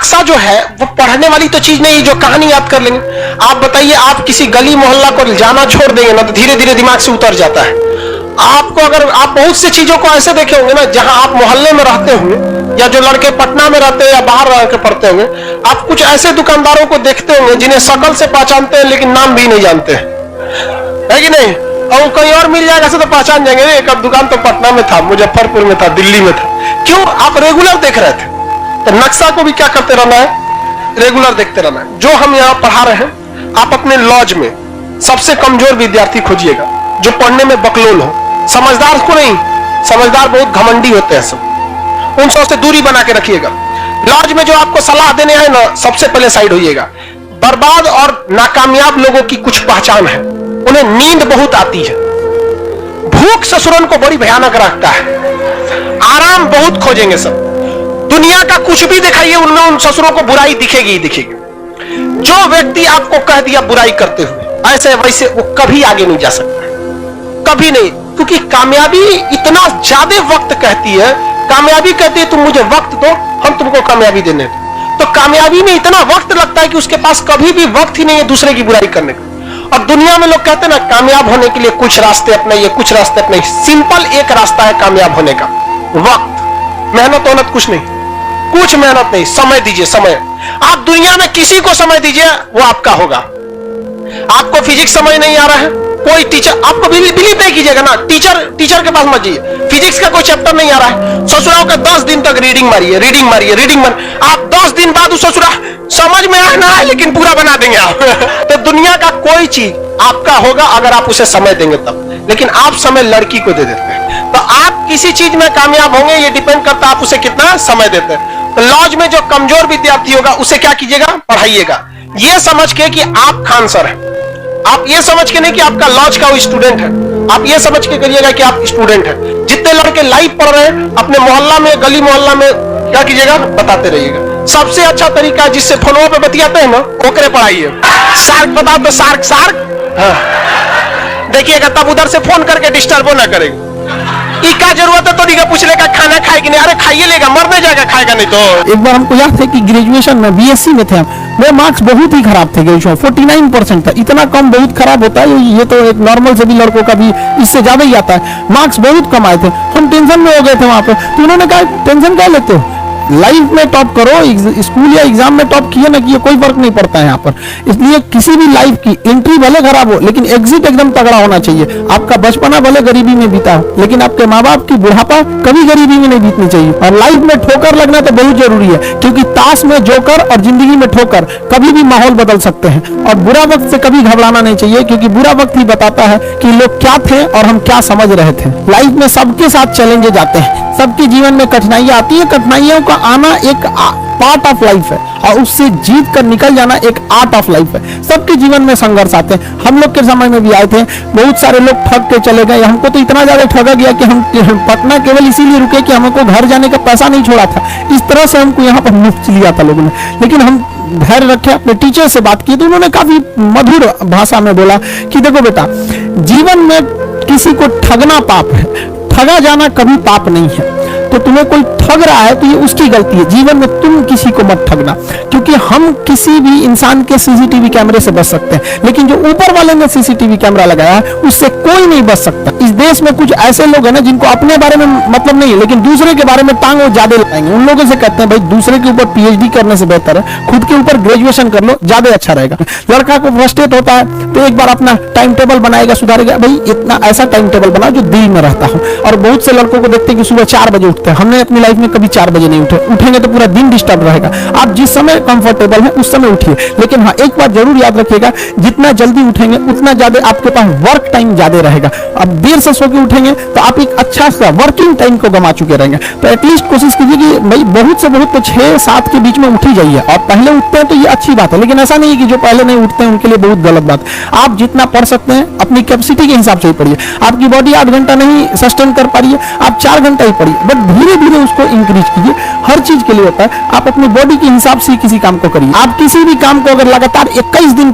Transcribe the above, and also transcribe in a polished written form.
नक्शा जो है वो पढ़ने वाली तो चीज नहीं जो कहानी याद कर लेंगे। आप बताइए, आप किसी गली मोहल्ला को जाना छोड़ देंगे ना तो धीरे धीरे दिमाग से उतर जाता है। आपको अगर आप बहुत सी चीजों को ऐसे देखे होंगे ना, जहां आप मोहल्ले में रहते होंगे या जो लड़के पटना में रहते हैं या बाहर रह के पढ़ते होंगे, आप कुछ ऐसे दुकानदारों को देखते होंगे जिन्हें शक्ल से पहचानते हैं लेकिन नाम भी नहीं जानते है कि नहीं। और कहीं और मिल जाएगा तो पहचान जाएंगे, एक दुकान तो पटना में था, मुजफ्फरपुर में था, दिल्ली में था। क्यों? आप रेगुलर देख रहे थे। तो नक्शा को भी क्या करते रहना है? रेगुलर देखते रहना है। जो हम यहाँ पढ़ा रहे हैं, आप अपने लॉज में सबसे कमजोर विद्यार्थी खोजिएगा जो पढ़ने में बकलोल हो। समझदार को नहीं, समझदार बहुत घमंडी होते हैं सब, उन सबसे दूरी बना के रखिएगा। लॉज में जो आपको सलाह देने आए ना, सबसे पहले साइड होइएगा। बर्बाद और नाकामयाब लोगों की कुछ पहचान है, उन्हें नींद बहुत आती है, भूख ससुरन को बड़ी भयानक रखता है, आराम बहुत खोजेंगे सब। दुनिया का कुछ भी दिखाइए, उनमें उन ससुरों को बुराई दिखेगी ही दिखेगी। जो व्यक्ति आपको कह दिया बुराई करते हुए ऐसे वैसे, वो कभी आगे नहीं जा सकता, कभी नहीं। क्योंकि कामयाबी इतना ज्यादा वक्त कहती है, कामयाबी कहती है तुम मुझे वक्त दो, हम तुमको कामयाबी देने दो। तो कामयाबी में इतना वक्त लगता है कि उसके पास कभी भी वक्त ही नहीं है दूसरे की बुराई करने का। और दुनिया में लोग कहते हैं ना, कामयाब होने के लिए कुछ रास्ते अपनाइए, कुछ रास्ते अपनाइए। सिंपल एक रास्ता है कामयाब होने का, वक्त। मेहनत कुछ नहीं, कुछ मेहनत नहीं, समय दीजिए। समय आप दुनिया में किसी को समय दीजिए, वो आपका होगा। आपको फिजिक्स समझ नहीं आ रहा है, कोई टीचर आपको बिलीव नहीं कीजिएगा ना, टीचर के पास मत जाइए। फिजिक्स का कोई चैप्टर नहीं आ रहा है, ससुराल का 10 दिन तक रीडिंग मारिए। आप 10 दिन बाद उस ससुराल समझ में आए ना आए, लेकिन पूरा बना देंगे आप। तो दुनिया का कोई चीज आपका होगा अगर आप उसे समय देंगे तब। लेकिन आप समय लड़की को दे देते हैं, तो आप किसी चीज में कामयाब होंगे, ये डिपेंड करता है आप उसे कितना समय देते हैं। तो लॉज में जो कमजोर विद्यार्थी होगा उसे क्या कीजिएगा? पढ़ाइएगा, ये समझ के कि आप खान सर हैं। आप ये समझ के नहीं कि आपका लॉज का वो स्टूडेंट है, आप ये समझ के करिएगा कि आप स्टूडेंट हैं। जितने लड़के लाइव पढ़ रहे हैं अपने मोहल्ला में, गली मोहल्ला में क्या कीजिएगा? बताते रहिएगा। सबसे अच्छा तरीका है जिससे फोनों पे बतियाते हैं ना, ओकरे पढ़ाइए। सार्क बताओ तो सार्क हाँ। देखिएगा, तब उधर से फोन करके डिस्टर्ब ना करेंगे। क्या जरूरत है तो नहीं पूछने का, खाना खाएगी नहीं? अरे खाइए लेगा, मरने जाएगा, खाएगा नहीं तो। एक बार हमको याद है कि ग्रेजुएशन में बीएससी में थे हम, मेरे मार्क्स बहुत ही खराब थे। ग्रेजुएशन 49% था। इतना कम बहुत खराब होता है, ये तो एक नॉर्मल सभी लड़कों का भी इससे ज्यादा ही आता है। मार्क्स बहुत कम आए थे, हम टेंशन में हो गए थे वहां पे। तो उन्होंने कहा टेंशन क्या लेते हो, लाइफ में टॉप करो, स्कूल या एग्जाम में टॉप किए ना किए कोई फर्क नहीं पड़ता है यहाँ पर। इसलिए किसी भी लाइफ की एंट्री भले खराब हो लेकिन एग्जिट एकदम तगड़ा होना चाहिए। आपका बचपना भले गरीबी में बीता हो, लेकिन आपके माँ बाप की बुढ़ापा कभी गरीबी में नहीं बीतनी चाहिए। और लाइफ में ठोकर लगना तो बहुत जरूरी है, क्योंकि ताश में जोकर और जिंदगी में ठोकर कभी भी माहौल बदल सकते हैं। और बुरा वक्त से कभी घबराना नहीं चाहिए, क्योंकि बुरा वक्त ही बताता है कि लोग क्या थे और हम क्या समझ रहे थे। लाइफ में सबके साथ चैलेंजेस आते हैं, सबके जीवन में कठिनाइयां आती है। कठिनाइयों का आना एक पार्ट ऑफ लाइफ है और उससे जीत कर निकल जाना एक आर्ट ऑफ लाइफ है। सबके जीवन में संघर्ष आते हैं, हम लोग के समय में भी आए थे। बहुत सारे लोग ठग के चले गए, हमको तो इतना ज्यादा ठगा गया कि हम पटना केवल इसीलिए रुके कि हमको घर जाने का पैसा नहीं छोड़ा था। इस तरह से हमको यहाँ पर मुफ्त लिया था लोगों ने। लेकिन हम धैर्य रखे, अपने टीचर से बात की तो उन्होंने काफी मधुर भाषा में बोला कि देखो बेटा, जीवन में किसी को ठगना पाप है, ठगा जाना कभी पाप नहीं है। तो तुम्हें कोई ठग रहा है तो ये उसकी गलती है, जीवन में तुम किसी को मत ठगना। क्योंकि हम किसी भी इंसान के सीसीटीवी कैमरे से बच सकते हैं, लेकिन जो ऊपर वाले ने सीसीटीवी कैमरा लगाया है उससे कोई नहीं बच सकता। इस देश में कुछ ऐसे लोग हैं ना जिनको अपने बारे में मतलब नहीं है, लेकिन दूसरे के बारे में टांग वो ज्यादा लगाएंगे। उन लोगों से कहते हैं भाई दूसरे के ऊपर पीएचडी करने से बेहतर है खुद के ऊपर ग्रेजुएशन कर लो, ज्यादा अच्छा रहेगा। लड़का को फ्रस्ट्रेट होता है तो एक बार अपना टाइम टेबल बनाएगा, सुधारेगा। भाई इतना ऐसा टाइम टेबल बनाओ जो दिल में रहता हो। और बहुत से लड़कों को देखते हैं कि सुबह 4 बजे उठते हैं, हमने अपनी लाइफ में कभी 4 बजे नहीं उठेंगे तो पूरा दिन डिस्टर्ब रहेगा। आप जिस समय कंफर्टेबल है उस समय उठिए, लेकिन हाँ एक बात जरूर याद रखिएगा, जितना जल्दी उठेंगे उतना ज्यादा आपके पास वर्क टाइम ज्यादा रहेगा। अब देर से सो के उठेंगे तो आप एक अच्छा सा वर्किंग टाइम को गंवा चुके रहेंगे। तो एटलीस्ट कोशिश कीजिए कि भाई बहुत से बहुत तो 6-7 के बीच में उठ ही जाइए। और पहले उठते हैं तो ये अच्छी बात है, लेकिन ऐसा नहीं है कि जो पहले नहीं उठते हैं उनके लिए बहुत गलत बात। आप जितना पढ़ सकते हैं अपनी कैपेसिटी के हिसाब से ही पढ़िए। आपकी बॉडी 8 घंटा नहीं सस्टेन कर पा रही है, आप 4 घंटा ही पढ़िए, बट धीरे धीरे उसको इंक्रीज कीजिए। हर चीज के लिए होता है, आप अपनी बॉडी के हिसाब से किसी काम को करिए। आप किसी भी काम को अगर लगातार 21 दिन